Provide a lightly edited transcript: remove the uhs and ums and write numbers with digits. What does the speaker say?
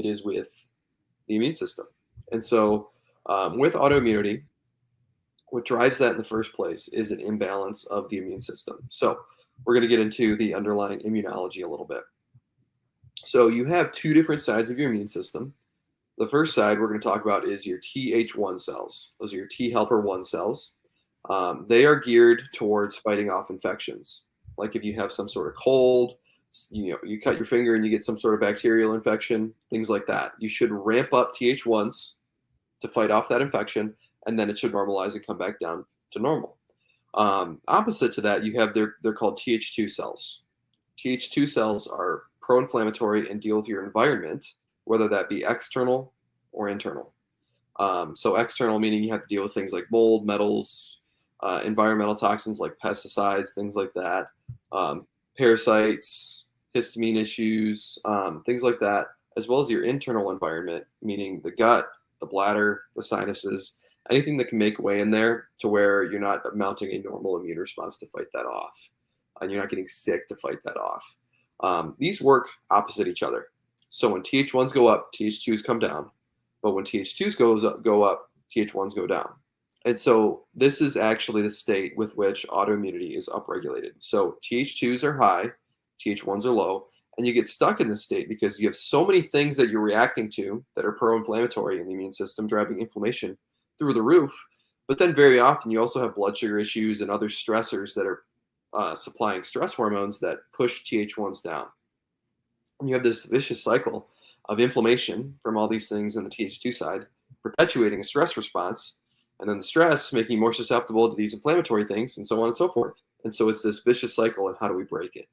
it is with the immune system. And so with autoimmunity, what drives that in the first place is an imbalance of the immune system. So we're going to get into the underlying immunology a little bit. So you have two different sides of your immune system. The first side we're going to talk about is your TH1 cells. Those are your T helper 1 cells. They are geared towards fighting off infections. Like if you have some sort of cold, you cut your finger and you get some sort of bacterial infection, things like that. You should ramp up TH1s to fight off that infection, and then it should normalize and come back down to normal. Opposite to that, you have they're called TH2 cells. TH2 cells are pro-inflammatory and deal with your environment, whether that be external or internal. So external meaning you have to deal with things like mold, metals, environmental toxins like pesticides, things like that, parasites, histamine issues, things like that, as well as your internal environment, meaning the gut, the bladder, the sinuses, anything that can make way in there to where you're not mounting a normal immune response to fight that off, and you're not getting sick to fight that off. These work opposite each other. So when TH1s go up, TH2s come down. But when TH2s go up, TH1s go down. And so this is actually the state with which autoimmunity is upregulated. So TH2s are high, TH1s are low, and you get stuck in this state because you have so many things that you're reacting to that are pro-inflammatory in the immune system, driving inflammation through the roof. But then very often you also have blood sugar issues and other stressors that are supplying stress hormones that push TH1s down. And you have this vicious cycle of inflammation from all these things in the TH2 side, perpetuating a stress response, and then the stress making you more susceptible to these inflammatory things, and so on and so forth. And so it's this vicious cycle, and how do we break it?